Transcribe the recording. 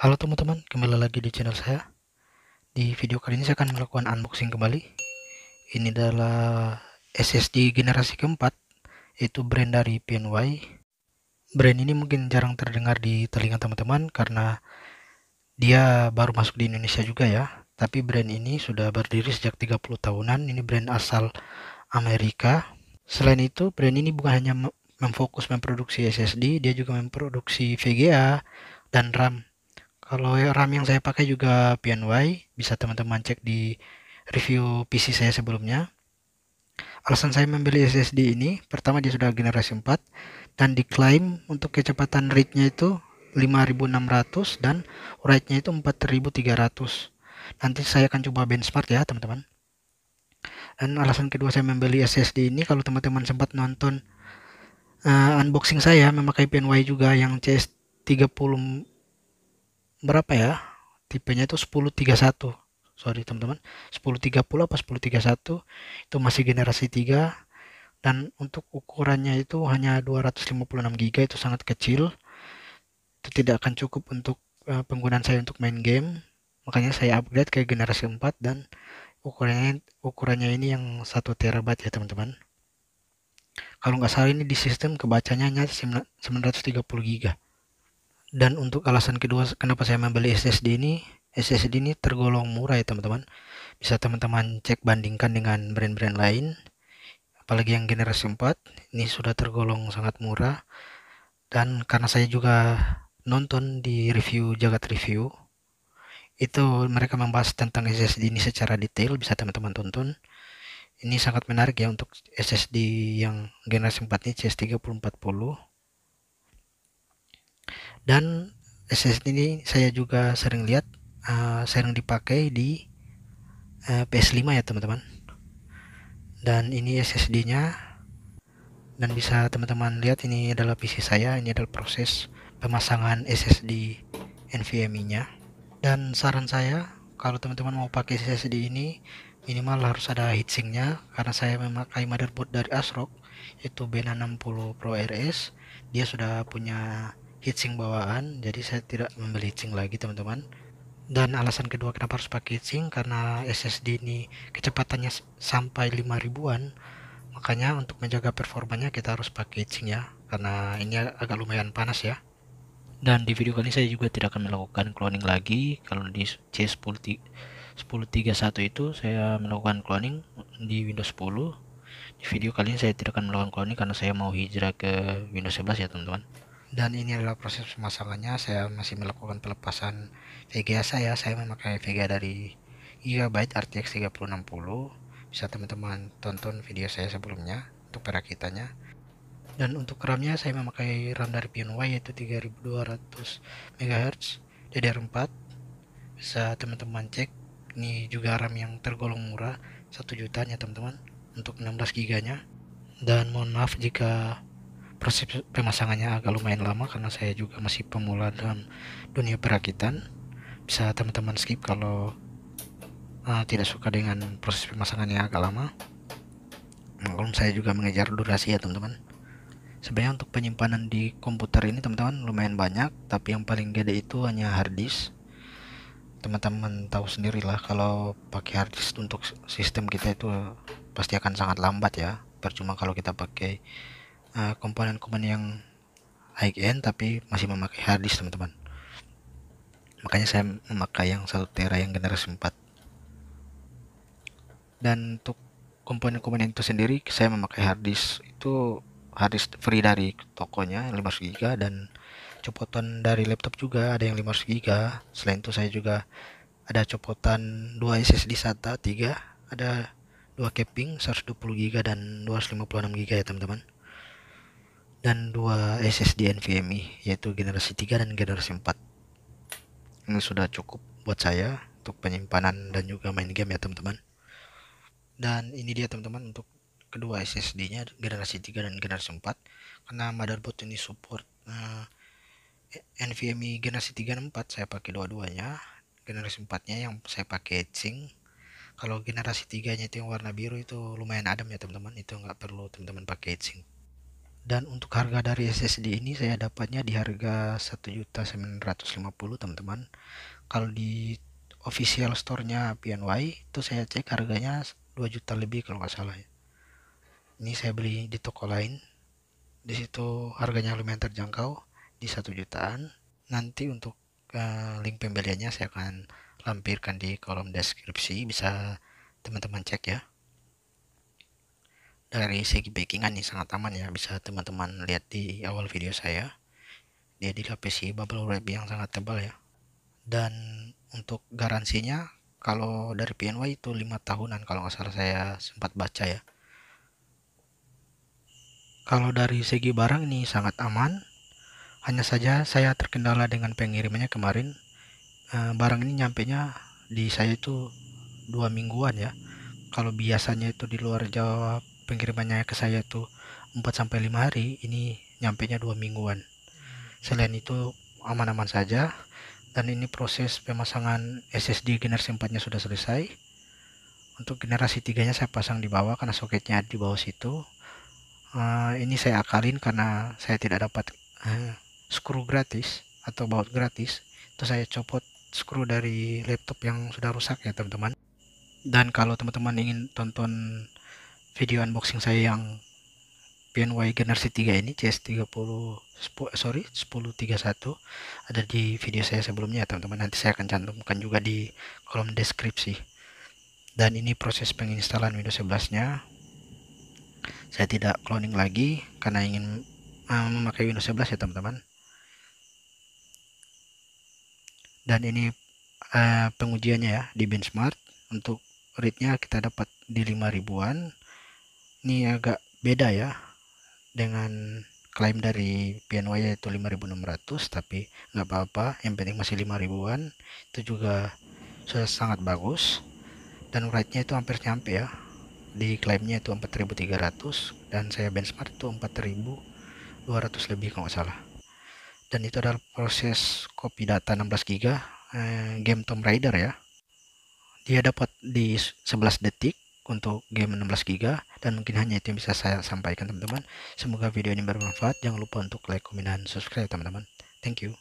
Halo teman-teman, kembali lagi di channel saya. Di video kali ini saya akan melakukan unboxing kembali. Ini adalah SSD generasi keempat, yaitu brand dari PNY. Brand ini mungkin jarang terdengar di telinga teman-teman karena dia baru masuk di Indonesia juga ya. Tapi brand ini sudah berdiri sejak 30 tahunan. Ini brand asal Amerika. Selain itu, brand ini bukan hanya memfokus memproduksi SSD, dia juga memproduksi VGA dan RAM. Kalau RAM yang saya pakai juga PNY, bisa teman-teman cek di review PC saya sebelumnya. Alasan saya membeli SSD ini, pertama dia sudah generasi 4 dan diklaim untuk kecepatan read-nya itu 5600 dan write-nya itu 4300. Nanti saya akan coba benchmark ya, teman-teman. Dan alasan kedua saya membeli SSD ini, kalau teman-teman sempat nonton unboxing saya memakai PNY juga yang CS30 berapa ya? Tipenya itu 1031. Sorry teman-teman, 1030 apa 1031 itu masih generasi 3 dan untuk ukurannya itu hanya 256 GB, itu sangat kecil. Itu tidak akan cukup untuk penggunaan saya untuk main game. Makanya saya upgrade ke generasi 4 dan ukurannya ini yang 1 TB ya teman-teman. Kalau nggak salah ini di sistem kebacanya hanya 930 GB. Dan untuk alasan kedua kenapa saya membeli SSD ini tergolong murah ya teman-teman. Bisa teman-teman cek bandingkan dengan brand-brand lain, apalagi yang generasi 4, ini sudah tergolong sangat murah. Dan karena saya juga nonton di review Jagat Review, itu mereka membahas tentang SSD ini secara detail, bisa teman-teman tonton. Ini sangat menarik ya untuk SSD yang generasi 4 ini CS3040. Dan SSD ini saya juga sering lihat sering dipakai di PS5 ya teman-teman. Dan ini SSD-nya, dan bisa teman-teman lihat ini adalah PC saya, ini adalah proses pemasangan SSD NVMe-nya. Dan saran saya kalau teman-teman mau pakai SSD ini minimal harus ada heatsinknya, karena saya memakai motherboard dari ASRock yaitu B660 Pro RS. Dia sudah punya heatsink bawaan, jadi saya tidak membeli heatsink lagi teman-teman. Dan alasan kedua kenapa harus pakai heatsink, karena SSD ini kecepatannya sampai 5000-an. Makanya untuk menjaga performanya kita harus pakai heatsink ya, karena ini agak lumayan panas ya. Dan di video kali ini saya juga tidak akan melakukan cloning lagi. Kalau di C1031 itu saya melakukan cloning di Windows 10. Di video kali ini saya tidak akan melakukan cloning karena saya mau hijrah ke Windows 11 ya teman-teman. Dan ini adalah proses pemasangannya. Saya masih melakukan pelepasan VGA saya memakai VGA dari Gigabyte RTX 3060. Bisa teman-teman tonton video saya sebelumnya untuk perakitannya. Dan untuk RAM-nya saya memakai RAM dari PNY yaitu 3200 MHz DDR4. Bisa teman-teman cek, ini juga RAM yang tergolong murah, 1 jutaan ya teman-teman untuk 16 GB nya. Dan mohon maaf jika proses pemasangannya agak lumayan lama karena saya juga masih pemula dalam dunia perakitan. Bisa teman-teman skip kalau tidak suka dengan proses pemasangannya agak lama. Kalau saya juga mengejar durasi ya teman-teman. Sebenarnya untuk penyimpanan di komputer ini teman-teman lumayan banyak, tapi yang paling gede itu hanya harddisk. Teman-teman tahu sendirilah kalau pakai harddisk untuk sistem kita itu pasti akan sangat lambat ya. Percuma kalau kita pakai komponen-komponen yang high end tapi masih memakai harddisk teman-teman. Makanya saya memakai yang 1 TB yang generasi 4. Dan untuk komponen-komponen itu sendiri saya memakai harddisk itu harddisk free dari tokonya 500 GB, dan copotan dari laptop juga ada yang 500 GB. Selain itu saya juga ada copotan 2 SSD SATA 3, ada 2 keping 120 GB dan 256 GB ya teman-teman. Dan 2 SSD NVMe yaitu generasi 3 dan generasi 4. Ini sudah cukup buat saya untuk penyimpanan dan juga main game ya teman-teman. Dan ini dia teman-teman untuk kedua SSD-nya generasi 3 dan generasi 4. Karena motherboard ini support NVMe generasi 3 dan 4, saya pakai dua-duanya. Generasi 4-nya yang saya pakai heatsink. Kalau generasi 3-nya itu yang warna biru itu lumayan adem ya teman-teman, itu nggak perlu teman-teman pakai heatsink. Dan untuk harga dari SSD ini saya dapatnya di harga 1.950.000 teman-teman. Kalau di official store-nya PNY itu saya cek harganya 2 juta lebih kalau nggak salah ya. Ini saya beli di toko lain. Di situ harganya lumayan terjangkau di 1 jutaan. Nanti untuk link pembeliannya saya akan lampirkan di kolom deskripsi, bisa teman-teman cek ya. Dari segi backingan nih sangat aman ya, bisa teman-teman lihat di awal video saya. Dia dilapisi bubble wrap yang sangat tebal ya. Dan untuk garansinya kalau dari PNY itu 5 tahunan kalau nggak salah, saya sempat baca ya. Kalau dari segi barang ini sangat aman, hanya saja saya terkendala dengan pengirimannya kemarin. Barang ini nyampenya di saya itu 2 mingguan ya. Kalau biasanya itu di luar Jawa pengirimannya ke saya itu 4 sampai 5 hari, ini nyampenya 2 mingguan. Selain itu aman-aman saja. Dan ini proses pemasangan SSD generasi 4-nya sudah selesai. Untuk generasi 3-nya saya pasang di bawah karena soketnya di bawah situ. Ini saya akalin karena saya tidak dapat skru gratis atau baut gratis. Itu saya copot skru dari laptop yang sudah rusak ya teman-teman. Dan kalau teman-teman ingin tonton video unboxing saya yang PNY generasi 3 ini CS30 1031 ada di video saya sebelumnya ya teman-teman. Nanti saya akan cantumkan juga di kolom deskripsi. Dan ini proses penginstalan Windows 11-nya. Saya tidak cloning lagi karena ingin memakai Windows 11 ya teman-teman. Dan ini pengujiannya ya di benchmark. Untuk rate-nya kita dapat di 5.000-an. Ini agak beda ya dengan klaim dari PNY yaitu 5.600, tapi nggak apa-apa, yang penting masih 5.000-an. Itu juga sudah sangat bagus. Dan rate-nya itu hampir nyampe ya, di klaimnya itu 4.300 dan saya benchmark itu 4.200 lebih kalau nggak salah. Dan itu adalah proses copy data 16 GB game Tomb Raider ya. Dia dapat di 11 detik untuk game 16 GB, dan mungkin hanya itu yang bisa saya sampaikan teman-teman. Semoga video ini bermanfaat. Jangan lupa untuk like, komen, dan subscribe teman-teman. Thank you.